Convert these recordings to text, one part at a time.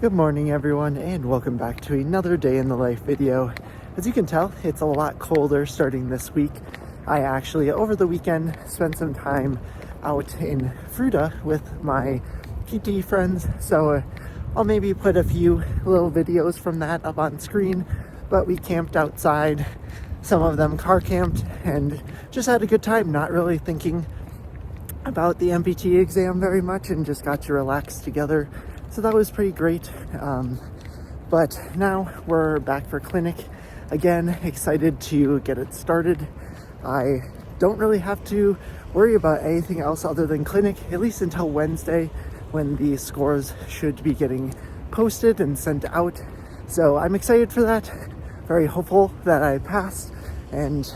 Good morning everyone, and welcome back to another day in the life video. As you can tell, it's a lot colder starting this week. I actually over the weekend spent some time out in Fruta with my PT friends, so I'll maybe put a few little videos from that up on screen. But we camped outside, some of them car camped, and just had a good time, not really thinking about the NPTE exam very much, and just got to relax together. So that was pretty great. But now we're back for clinic again, excited to get it started. I don't really have to worry about anything else other than clinic, at least until Wednesday, when the scores should be getting posted and sent out. So I'm excited for that, very hopeful that I passed, and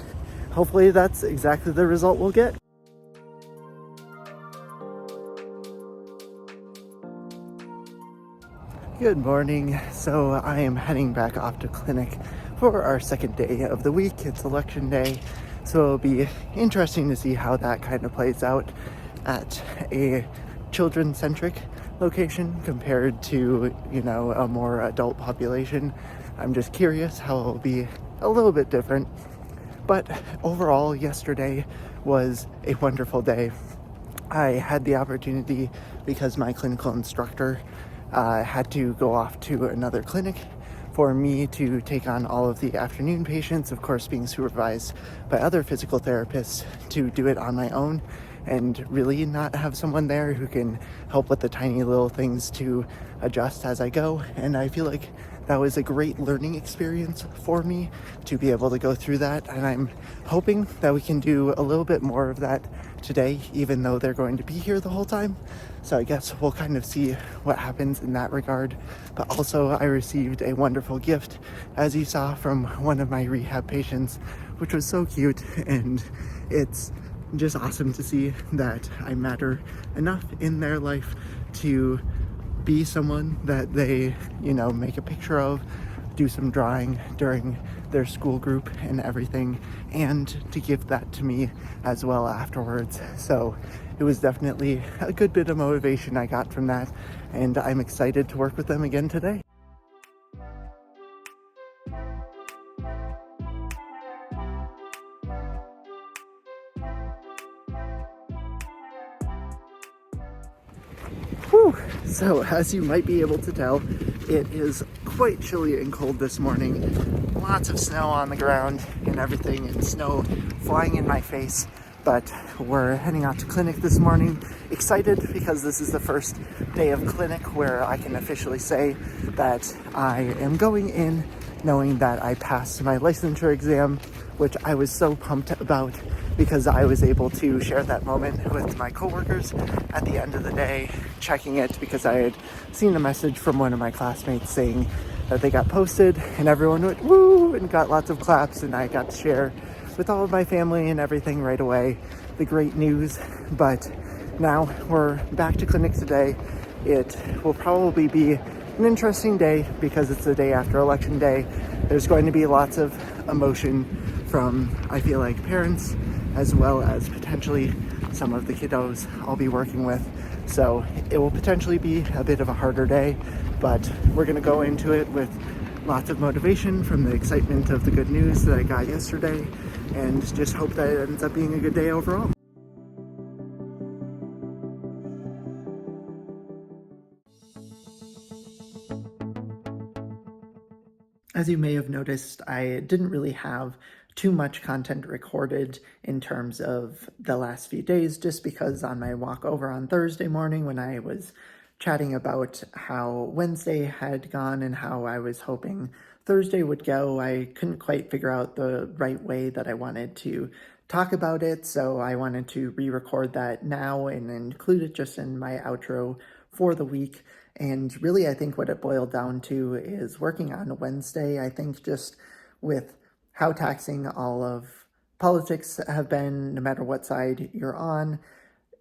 hopefully that's exactly the result we'll get. Good morning. So I am heading back off to clinic for our second day of the week. It's election day, so it'll be interesting to see how that kind of plays out at a children-centric location compared to, a more adult population. I'm just curious how it'll be a little bit different. But overall, yesterday was a wonderful day. I had the opportunity, because my clinical instructor had to go off to another clinic, for me to take on all of the afternoon patients, of course being supervised by other physical therapists, to do it on my own and really not have someone there who can help with the tiny little things to adjust as I go. And I feel like that was a great learning experience for me to be able to go through that, and I'm hoping that we can do a little bit more of that today, even though they're going to be here the whole time. So I guess we'll kind of see what happens in that regard. But also, I received a wonderful gift, as you saw, from one of my rehab patients, which was so cute, and it's just awesome to see that I matter enough in their life to be someone that they, make a picture of, do some drawing during their school group and everything, and to give that to me as well afterwards. So it was definitely a good bit of motivation I got from that, and I'm excited to work with them again today. Whew. So as you might be able to tell, it is quite chilly and cold this morning. Lots of snow on the ground and everything, and snow flying in my face. But we're heading out to clinic this morning. Excited because this is the first day of clinic where I can officially say that I am going in knowing that I passed my licensure exam, which I was so pumped about, because I was able to share that moment with my coworkers at the end of the day, checking it because I had seen a message from one of my classmates saying that they got posted, and everyone went woo and got lots of claps, and I got to share with all of my family and everything right away the great news. But now we're back to clinic today. It will probably be an interesting day because it's the day after election day. There's going to be lots of emotion from, I feel like, parents, as well as potentially some of the kiddos I'll be working with. So it will potentially be a bit of a harder day, but we're gonna go into it with lots of motivation from the excitement of the good news that I got yesterday, and just hope that it ends up being a good day overall. As you may have noticed, I didn't really have too much content recorded in terms of the last few days, just because on my walk over on Thursday morning, when I was chatting about how Wednesday had gone and how I was hoping Thursday would go, I couldn't quite figure out the right way that I wanted to talk about it, so I wanted to re-record that now and include it just in my outro for the week. And really, I think what it boiled down to is working on Wednesday. I think just with how taxing all of politics have been, no matter what side you're on,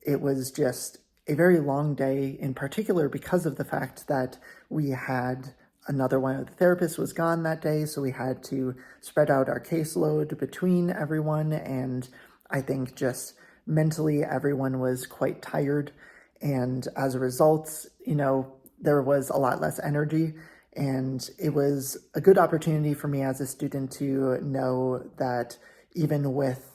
it was just a very long day, in particular because of the fact that we had another one of the therapists was gone that day, so we had to spread out our caseload between everyone, and I think just mentally everyone was quite tired, and as a result, there was a lot less energy, and it was a good opportunity for me as a student to know that even with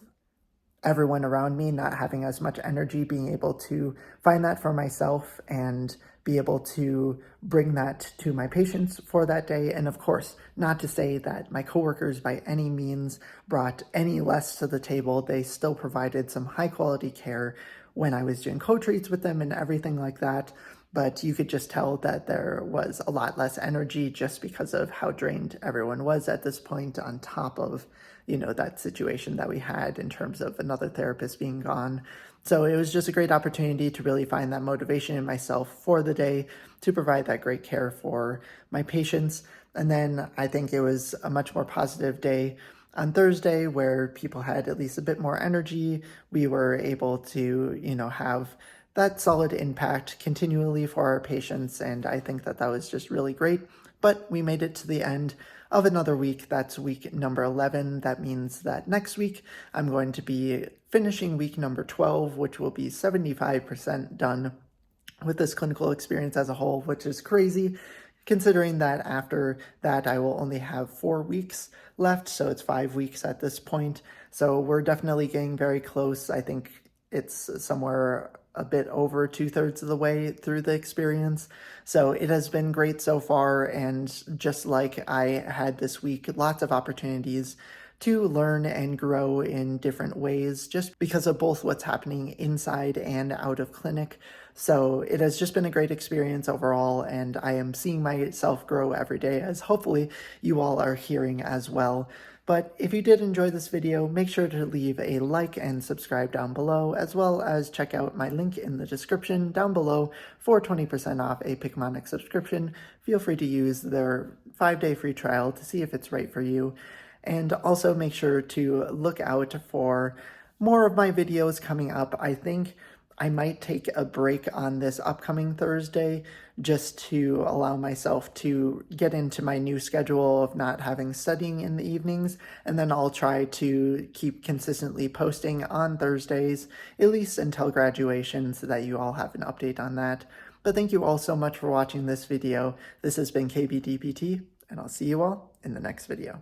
everyone around me not having as much energy, being able to find that for myself and be able to bring that to my patients for that day. And of course, not to say that my coworkers by any means brought any less to the table. They still provided some high quality care when I was doing co-treats with them and everything like that. But you could just tell that there was a lot less energy just because of how drained everyone was at this point, on top of, that situation that we had in terms of another therapist being gone. So it was just a great opportunity to really find that motivation in myself for the day to provide that great care for my patients. And then I think it was a much more positive day on Thursday where people had at least a bit more energy. We were able to, have that solid impact continually for our patients. And I think that was just really great. But we made it to the end of another week. That's week number 11. That means that next week I'm going to be finishing week number 12, which will be 75% done with this clinical experience as a whole, which is crazy considering that after that I will only have 4 weeks left. So it's 5 weeks at this point. So we're definitely getting very close. I think it's somewhere a bit over 2/3 of the way through the experience. So it has been great so far. And just like I had this week, lots of opportunities to learn and grow in different ways just because of both what's happening inside and out of clinic. So it has just been a great experience overall, and I am seeing myself grow every day, as hopefully you all are hearing as well. But if you did enjoy this video, make sure to leave a like and subscribe down below, as well as check out my link in the description down below for 20% off a Picmonic subscription. Feel free to use their 5-day free trial to see if it's right for you. And also make sure to look out for more of my videos coming up. I think I might take a break on this upcoming Thursday just to allow myself to get into my new schedule of not having studying in the evenings. And then I'll try to keep consistently posting on Thursdays, at least until graduation, so that you all have an update on that. But thank you all so much for watching this video. This has been KBDPT, and I'll see you all in the next video.